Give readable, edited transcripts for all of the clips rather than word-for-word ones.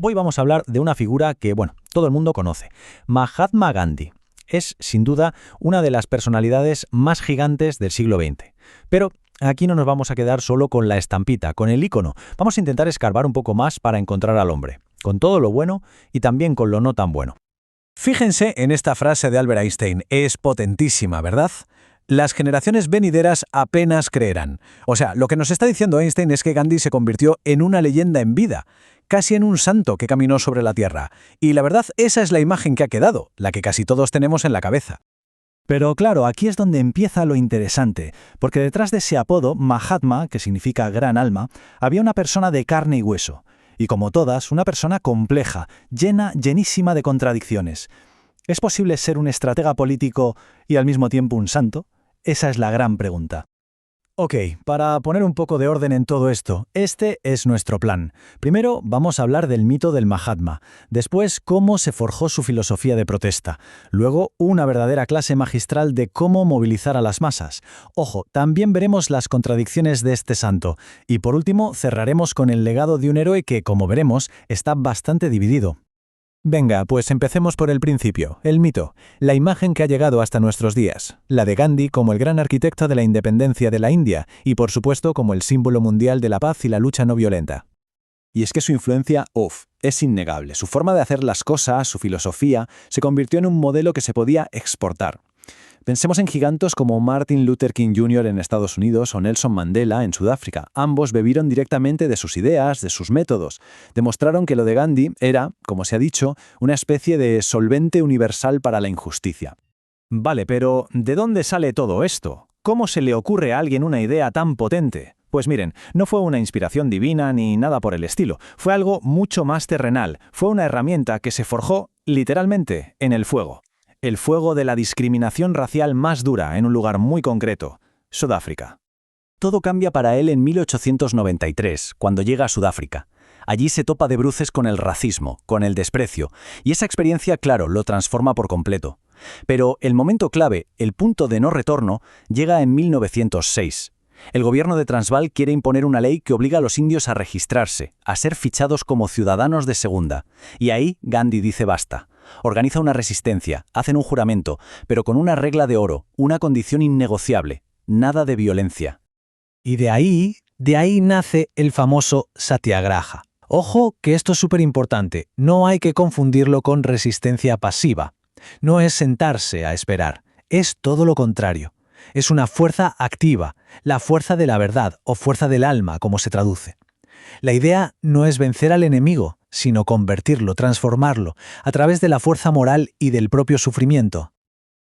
Hoy vamos a hablar de una figura que, todo el mundo conoce, Mahatma Gandhi. Es, sin duda, una de las personalidades más gigantes del siglo XX. Pero aquí no nos vamos a quedar solo con la estampita, con el icono. Vamos a intentar escarbar un poco más para encontrar al hombre, con todo lo bueno y también con lo no tan bueno. Fíjense en esta frase de Albert Einstein, es potentísima, ¿verdad? Las generaciones venideras apenas creerán. O sea, lo que nos está diciendo Einstein es que Gandhi se convirtió en una leyenda en vida, casi en un santo que caminó sobre la tierra. Y la verdad, esa es la imagen que ha quedado, la que casi todos tenemos en la cabeza. Pero claro, aquí es donde empieza lo interesante, porque detrás de ese apodo, Mahatma, que significa gran alma, había una persona de carne y hueso. Y como todas, una persona compleja, llenísima de contradicciones. ¿Es posible ser un estratega político y al mismo tiempo un santo? Esa es la gran pregunta. Ok, para poner un poco de orden en todo esto, este es nuestro plan. Primero vamos a hablar del mito del Mahatma, después cómo se forjó su filosofía de protesta, luego una verdadera clase magistral de cómo movilizar a las masas. Ojo, también veremos las contradicciones de este santo, y por último cerraremos con el legado de un héroe que, como veremos, está bastante dividido. Venga, pues empecemos por el principio, el mito, la imagen que ha llegado hasta nuestros días, la de Gandhi como el gran arquitecto de la independencia de la India y por supuesto como el símbolo mundial de la paz y la lucha no violenta. Y es que su influencia, es innegable. Su forma de hacer las cosas, su filosofía, se convirtió en un modelo que se podía exportar. Pensemos en gigantes como Martin Luther King Jr. en Estados Unidos o Nelson Mandela en Sudáfrica. Ambos bebieron directamente de sus ideas, de sus métodos. Demostraron que lo de Gandhi era, como se ha dicho, una especie de solvente universal para la injusticia. Vale, pero ¿de dónde sale todo esto? ¿Cómo se le ocurre a alguien una idea tan potente? Pues miren, no fue una inspiración divina ni nada por el estilo. Fue algo mucho más terrenal. Fue una herramienta que se forjó, literalmente, en el fuego. El fuego de la discriminación racial más dura en un lugar muy concreto, Sudáfrica. Todo cambia para él en 1893, cuando llega a Sudáfrica. Allí se topa de bruces con el racismo, con el desprecio, y esa experiencia, claro, lo transforma por completo. Pero el momento clave, el punto de no retorno, llega en 1906. El gobierno de Transvaal quiere imponer una ley que obliga a los indios a registrarse, a ser fichados como ciudadanos de segunda. Y ahí Gandhi dice basta. Organiza una resistencia, hacen un juramento, pero con una regla de oro, una condición innegociable, nada de violencia. Y de ahí nace el famoso Satyagraha. Ojo que esto es súper importante, no hay que confundirlo con resistencia pasiva. No es sentarse a esperar, es todo lo contrario. Es una fuerza activa, la fuerza de la verdad o fuerza del alma, como se traduce. La idea no es vencer al enemigo, sino convertirlo, transformarlo, a través de la fuerza moral y del propio sufrimiento.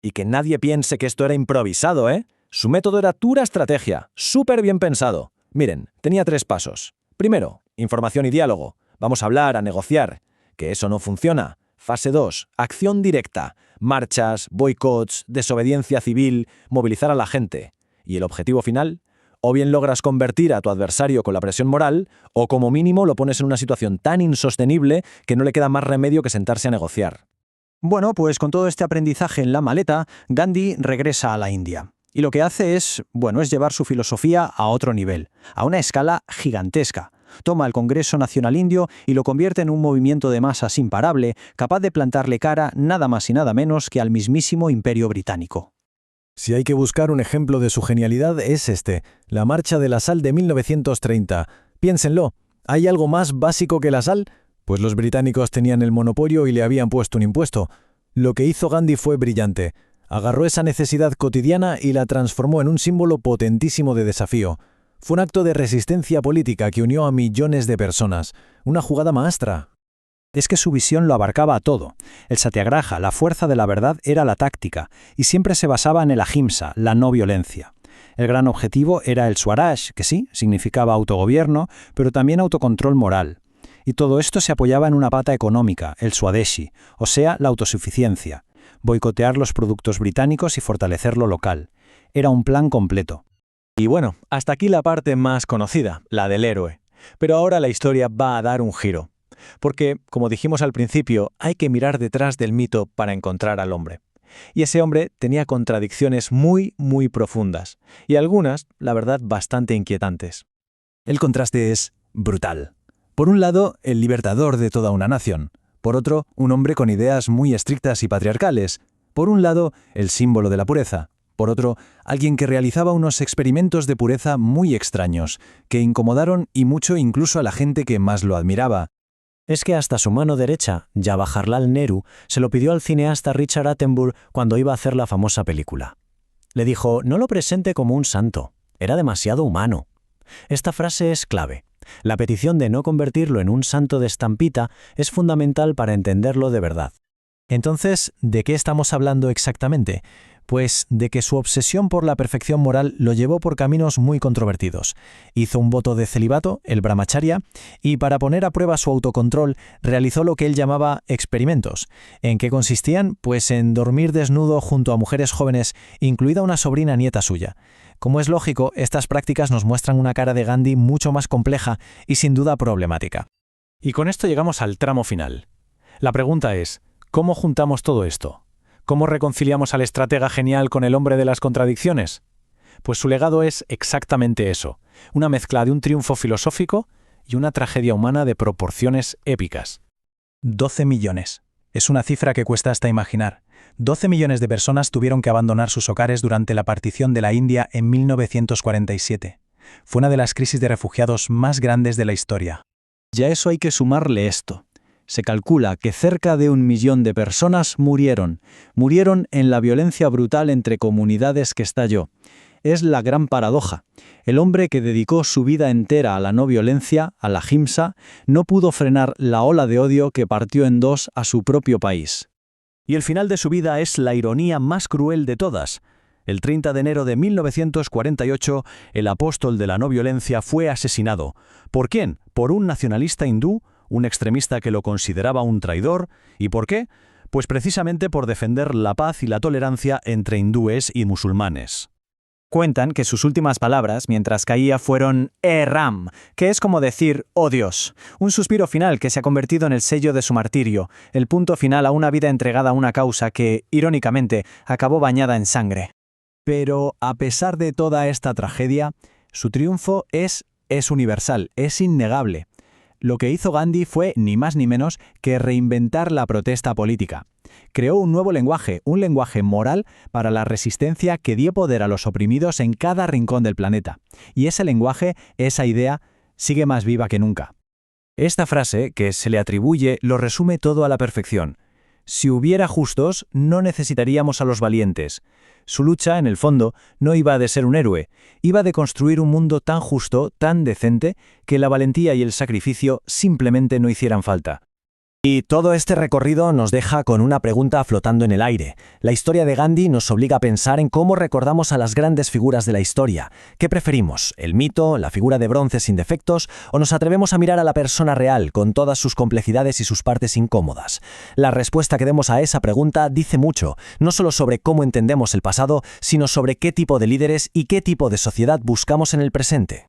Y que nadie piense que esto era improvisado, ¿eh? Su método era pura estrategia, súper bien pensado. Miren, tenía 3 pasos. Primero, información y diálogo. Vamos a hablar, a negociar. Que eso no funciona. Fase 2, acción directa. Marchas, boicots, desobediencia civil, movilizar a la gente. ¿Y el objetivo final? O bien logras convertir a tu adversario con la presión moral, o como mínimo lo pones en una situación tan insostenible que no le queda más remedio que sentarse a negociar. Bueno, pues con todo este aprendizaje en la maleta, Gandhi regresa a la India. Y lo que hace es llevar su filosofía a otro nivel, a una escala gigantesca. Toma el Congreso Nacional Indio y lo convierte en un movimiento de masas imparable, capaz de plantarle cara nada más y nada menos que al mismísimo Imperio Británico. Si hay que buscar un ejemplo de su genialidad es la Marcha de la Sal de 1930. Piénsenlo, ¿hay algo más básico que la sal? Pues los británicos tenían el monopolio y le habían puesto un impuesto. Lo que hizo Gandhi fue brillante. Agarró esa necesidad cotidiana y la transformó en un símbolo potentísimo de desafío. Fue un acto de resistencia política que unió a millones de personas. Una jugada maestra. Es que su visión lo abarcaba a todo. El Satyagraha, la fuerza de la verdad, era la táctica, y siempre se basaba en el ahimsa, la no violencia. El gran objetivo era el Swaraj, que sí, significaba autogobierno, pero también autocontrol moral. Y todo esto se apoyaba en una pata económica, el Swadeshi, o sea, la autosuficiencia. Boicotear los productos británicos y fortalecer lo local. Era un plan completo. Y bueno, hasta aquí la parte más conocida, la del héroe. Pero ahora la historia va a dar un giro. Porque, como dijimos al principio, hay que mirar detrás del mito para encontrar al hombre. Y ese hombre tenía contradicciones muy, muy profundas. Y algunas, la verdad, bastante inquietantes. El contraste es brutal. Por un lado, el libertador de toda una nación. Por otro, un hombre con ideas muy estrictas y patriarcales. Por un lado, el símbolo de la pureza. Por otro, alguien que realizaba unos experimentos de pureza muy extraños, que incomodaron y mucho incluso a la gente que más lo admiraba. Es que hasta su mano derecha, Jawaharlal Nehru, se lo pidió al cineasta Richard Attenborough cuando iba a hacer la famosa película. Le dijo, no lo presente como un santo, era demasiado humano. Esta frase es clave. La petición de no convertirlo en un santo de estampita es fundamental para entenderlo de verdad. Entonces, ¿de qué estamos hablando exactamente? Pues de que su obsesión por la perfección moral lo llevó por caminos muy controvertidos. Hizo un voto de celibato, el brahmacharya, y para poner a prueba su autocontrol, realizó lo que él llamaba experimentos. ¿En qué consistían? Pues en dormir desnudo junto a mujeres jóvenes, incluida una sobrina nieta suya. Como es lógico, estas prácticas nos muestran una cara de Gandhi mucho más compleja y sin duda problemática. Y con esto llegamos al tramo final. La pregunta es, ¿cómo juntamos todo esto? ¿Cómo reconciliamos al estratega genial con el hombre de las contradicciones? Pues su legado es exactamente eso, una mezcla de un triunfo filosófico y una tragedia humana de proporciones épicas. 12 millones. Es una cifra que cuesta hasta imaginar. 12 millones de personas tuvieron que abandonar sus hogares durante la partición de la India en 1947. Fue una de las crisis de refugiados más grandes de la historia. Y a eso hay que sumarle esto. Se calcula que cerca de 1 millón de personas murieron en la violencia brutal entre comunidades que estalló. Es la gran paradoja. El hombre que dedicó su vida entera a la no violencia, a la ahimsa, no pudo frenar la ola de odio que partió en dos a su propio país. Y el final de su vida es la ironía más cruel de todas. El 30 de enero de 1948, el apóstol de la no violencia fue asesinado. ¿Por quién? Por un nacionalista hindú, un extremista que lo consideraba un traidor. ¿Y por qué? Pues precisamente por defender la paz y la tolerancia entre hindúes y musulmanes. Cuentan que sus últimas palabras mientras caía fueron Ram, que es como decir «Oh Dios», un suspiro final que se ha convertido en el sello de su martirio, el punto final a una vida entregada a una causa que, irónicamente, acabó bañada en sangre. Pero, a pesar de toda esta tragedia, su triunfo es universal, es innegable. Lo que hizo Gandhi fue, ni más ni menos, que reinventar la protesta política. Creó un nuevo lenguaje, un lenguaje moral para la resistencia que dio poder a los oprimidos en cada rincón del planeta. Y ese lenguaje, esa idea, sigue más viva que nunca. Esta frase, que se le atribuye, lo resume todo a la perfección. Si hubiera justos, no necesitaríamos a los valientes. Su lucha, en el fondo, no iba de ser un héroe, iba de construir un mundo tan justo, tan decente, que la valentía y el sacrificio simplemente no hicieran falta. Y todo este recorrido nos deja con una pregunta flotando en el aire. La historia de Gandhi nos obliga a pensar en cómo recordamos a las grandes figuras de la historia. ¿Qué preferimos? ¿El mito, la figura de bronce sin defectos? ¿O nos atrevemos a mirar a la persona real, con todas sus complejidades y sus partes incómodas? La respuesta que demos a esa pregunta dice mucho, no solo sobre cómo entendemos el pasado, sino sobre qué tipo de líderes y qué tipo de sociedad buscamos en el presente.